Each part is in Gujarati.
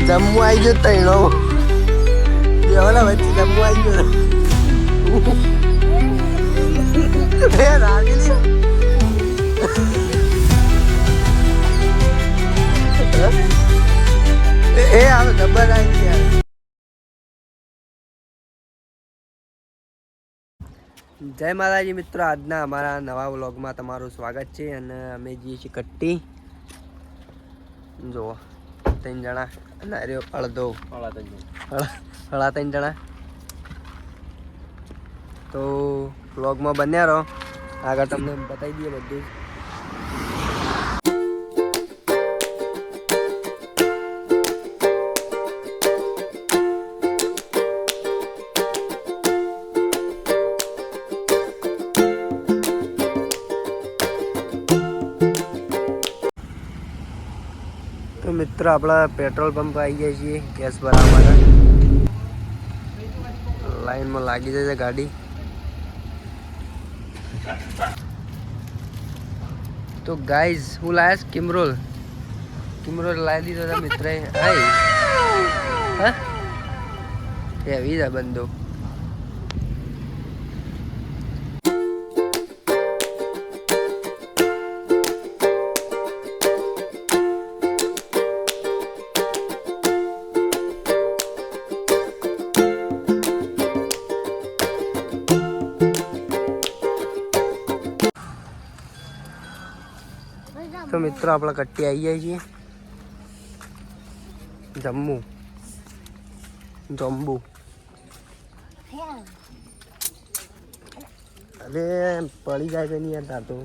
જમ્મુ આવી ગયો તૈણો બેવાના વચ્ચે જમ્મુ આવી ગયો એ રાગેલી એ આવે ડબ્બા આવી ગયા. જય માતાજી મિત્રો, આજના અમારા નવા વ્લોગમાં તમારું સ્વાગત છે. અને અમે જઈએ છીએ કટ્ટી. જુઓ 3 જણા અને અડધો હળા 3 જણા. તો વ્લોગમાં બન્યા રહો, આગળ તમને બતાવી દઈએ બધું. તો મિત્રો આપણા પેટ્રોલ પંપ આવી ગયા છીએ ગેસ ભરાવા માટે. લાઈનમાં લાગી જાય છે ગાડી. તો ગાઈઝ હું લાયા કિમરોલ લાવી દીધો હતા મિત્રએ. હા એવી જ બંધો. તો મિત્રો આપણે કટ્ટી આવી જાય છીએ જમ્બુ. અરે પડી જાય છે નહીં યાર તાર તો.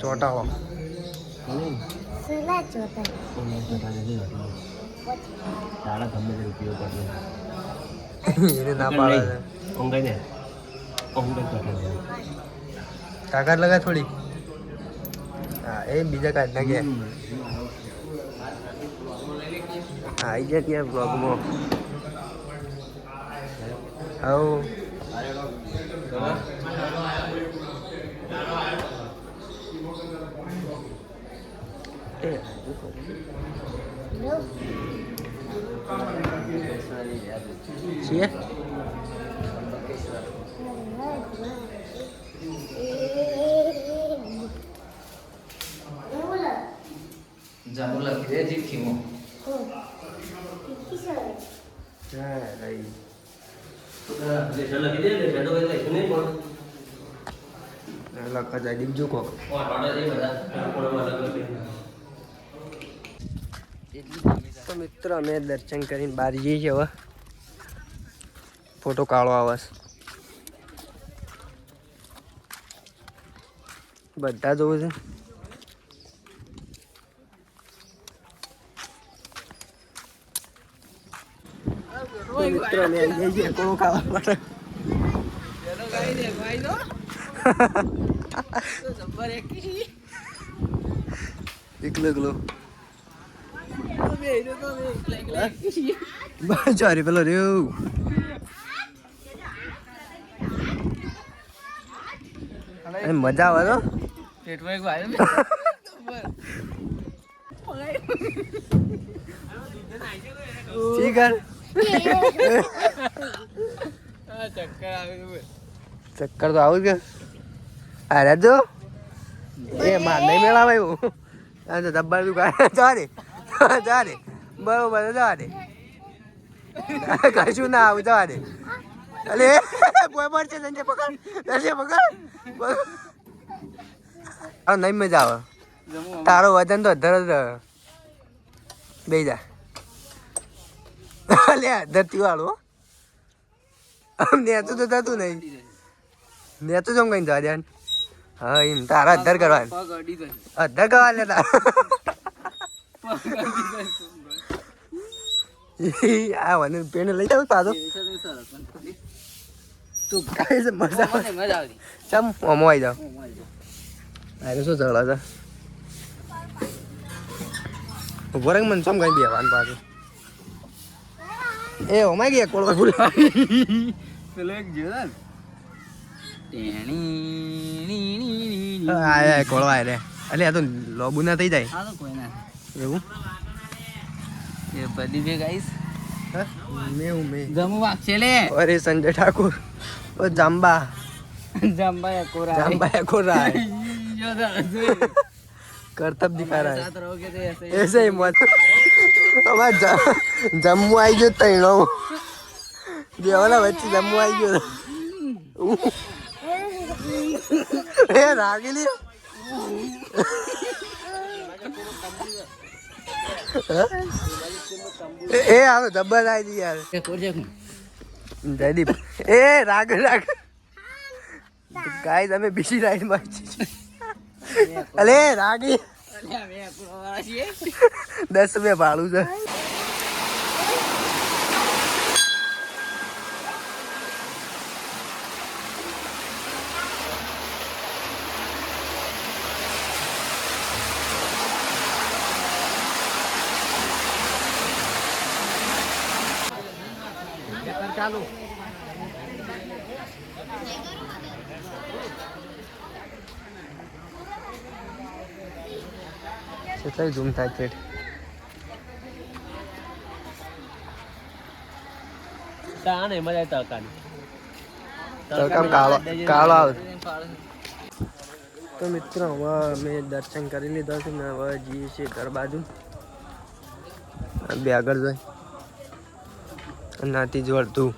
ચોટાવો એને ના પાડે છે. તાકાત લગા થોડી. હા એ બીજા કાઢ નાખે. આવી જાય ત્યાં બ્લોગમાં. આવો છીએ જામુલા ક્રેડિટ કીમો તો મિત્રો અમે દર્શન કરીને બહાર જઈએ છીએ. હવે ફોટો કાઢો આવે બધા જોવું છે. મિત્રો અમે આવી જઈએ છીએ કોણો ખાવા માટે. એકલો ચારી પેલો રહ્યો. મજા આવે તો ચક્કર તો આવું કે અરે જો એ માર નહીં મેળાવે એવું. દબ્બા તું જવા દે બરોબર જવા દે કશું ના આવું જવા દે. અરે બોય છે સંજય પકડ નહીં મજા આવે. તારો વજન તો અધર બે જા લે ધરતી વાળું. નેતું તો થતું નહીં. નેતું જમ કઈ જવા દે. હા એમ તારા અધર કરવા લેતા આ વને પેન લઈ જાવ પાછો તું કાંઈ છે મજા આવતી ચમ ઓમો આવી જાવ અરે શું ઝઘડા છે વરંગ મને ચમ કઈ બેવાનું પાછું એ ઓમાઈ ગયા કોળવા ભૂલ પેલો એક જોયો આય કોળવા રે એટલે આ તો લોબુ ના થઈ જાય હા તો કોઈ ના એવું એ બધી ભેગ આવીશ મેં જમુ વાગશે લે અરે સંજય ઠાકુર ઓ જાંબા જંબાયા કોરા જાંબા કોરા करतब दिखा रहा है साथ रहोगे तो ऐसे ऐसे ही मत हमारा जम्मू आई गयो तैनो देवाला बच्ची जम्मू आई गयो ए रागिली ए आओ जब्बर आई दी यार जयदीप ए राग राग गाइस हमें बीसी राइड में अरे रागी 10 रुपया भाड़ू છે ચાલુ કેટલા ઝૂમ થાય પેટ તાને મજા તડકાની તડકામ કાળો આવે તો મિત્રો હવે અમે દર્શન કરી લીધા છે ને હવે જઈએ છીએ ઘર બાજુ બે આગળ જાય નાથી જ વળતું